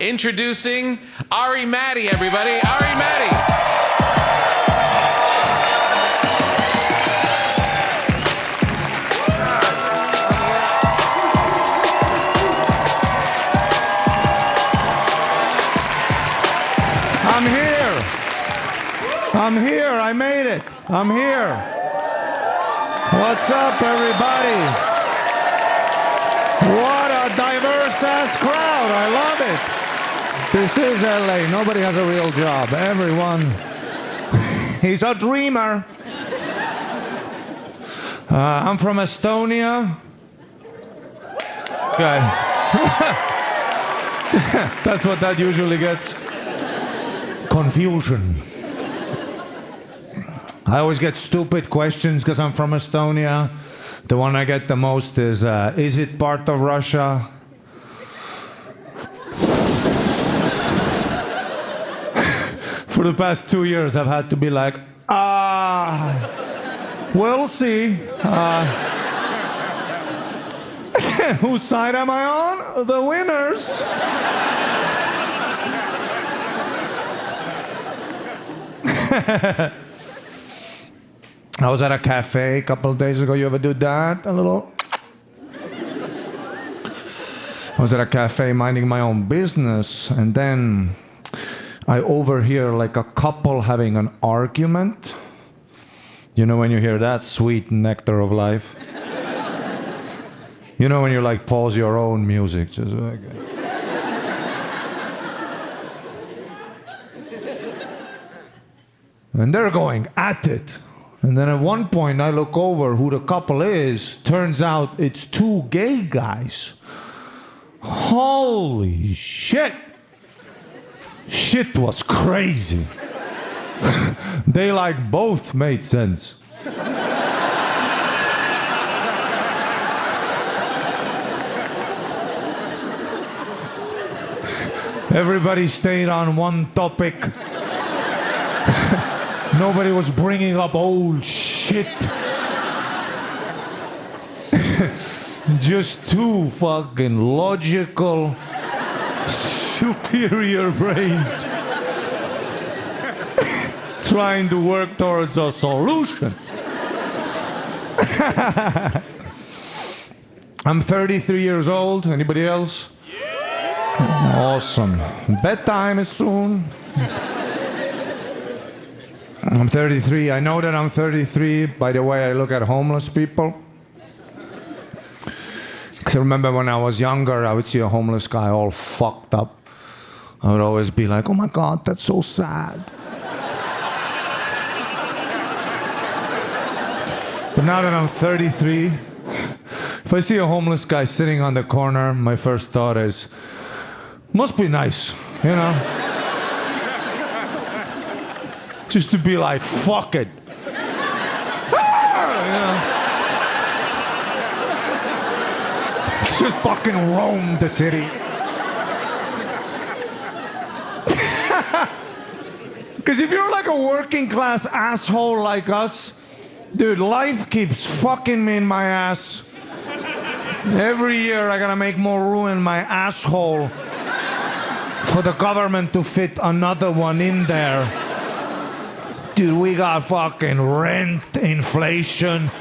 Introducing Ari Maddie, everybody. Ari Maddie. I'm here. I made it. I'm here. What's up, everybody? What a diverse-ass crowd. I love it. This is LA. Nobody has a real job. Everyone, he's a dreamer. I'm from Estonia. Okay. That's what that usually gets. Confusion. I always get stupid questions because I'm from Estonia. The one I get the most is it part of Russia? For the past 2 years, I've had to be like, we'll see. Whose side am I on? The winners. I was at a cafe a couple of days ago. You ever do that? A little? I was at a cafe minding my own business, and then I overhear like a couple having an argument. You know when you hear that sweet nectar of life? You know when you like pause your own music, just like... And they're going at it. And then at one point I look over who the couple is. Turns out it's two gay guys. Holy shit. Shit was crazy. They like both made sense. Everybody stayed on one topic. Nobody was bringing up old shit. Just two fucking logical, superior brains trying to work towards a solution. I'm 33 years old. Anybody else? Yeah. Awesome. Bedtime is soon. I'm 33. I know that I'm 33 by the way I look at homeless people. Because I remember when I was younger, I would see a homeless guy all fucked up. I would always be like, oh my God, that's so sad. But now that I'm 33, if I see a homeless guy sitting on the corner, my first thought is, must be nice, you know? Just to be like, fuck it. You know? Just fucking roam the city. Because if you're like a working class asshole like us, dude, life keeps fucking me in my ass. Every year I gotta make more room in my asshole for the government to fit another one in there. Dude, we got fucking rent, inflation,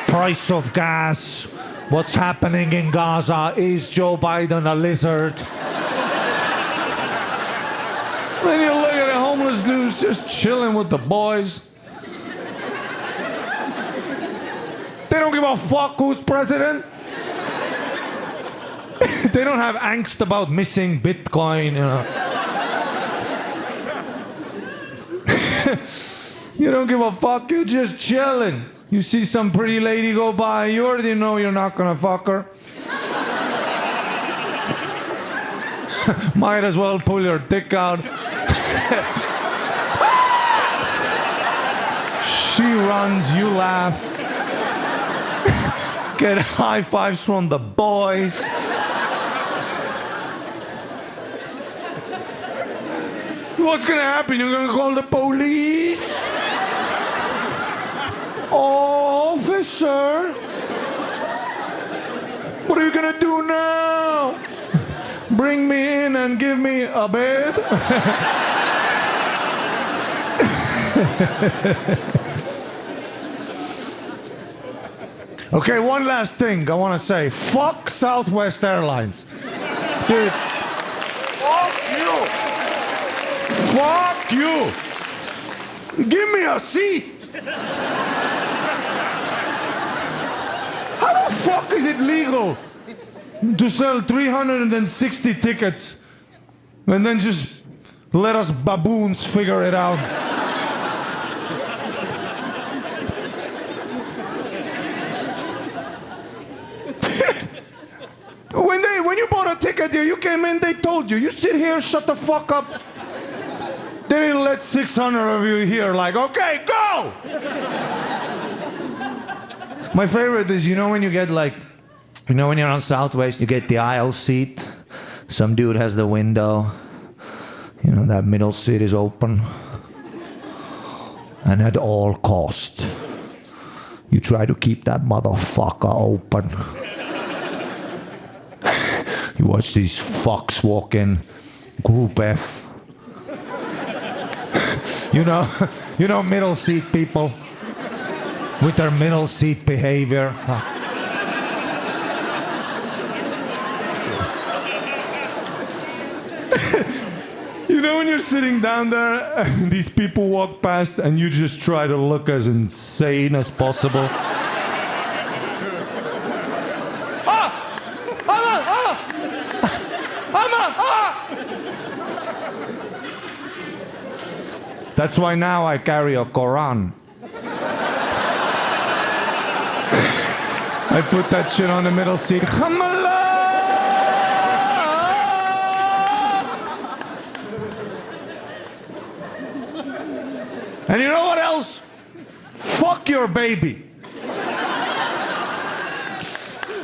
price of gas. What's happening in Gaza? Is Joe Biden a lizard? Then you look at a homeless dude just chilling with the boys. They don't give a fuck who's president. They don't have angst about missing Bitcoin, you know. You don't give a fuck, you're just chilling. You see some pretty lady go by, you already know you're not gonna fuck her. Might as well pull your dick out. She runs, you laugh. Get high fives from the boys. What's gonna happen? You're gonna call the police? Officer? What are you gonna do now? bring me in and give me a bed. Okay, one last thing I want to say. Fuck Southwest Airlines. Dude. Fuck you. Fuck you. Give me a seat. How the fuck is it legal to sell 360 tickets and then just let us baboons figure it out? When you bought a ticket here, you came in, they told you, you sit here, shut the fuck up. They didn't let 600 of you here like, okay, go! My favorite is, when you get like, when you're on Southwest, you get the aisle seat. Some dude has the window. That middle seat is open. And at all cost, you try to keep that motherfucker open. You watch these fucks walk in, Group F. Middle seat people with their middle seat behavior. When you're sitting down there and these people walk past and you just try to look as insane as possible. That's why now I carry a Quran. I put that shit on the middle seat. And you know what else? Fuck your baby.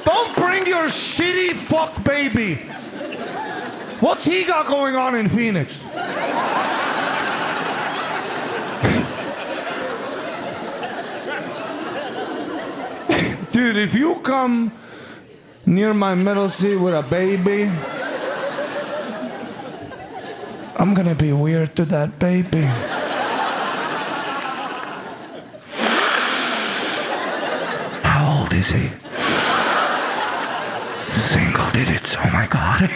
Don't bring your shitty fuck baby. What's he got going on in Phoenix? Dude, if you come near my middle seat with a baby, I'm gonna be weird to that baby. How old is he? Single digits, oh my God.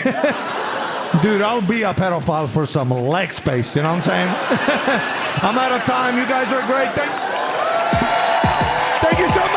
Dude, I'll be a pedophile for some leg space, you know what I'm saying? I'm out of time, you guys are great. Thank you so much.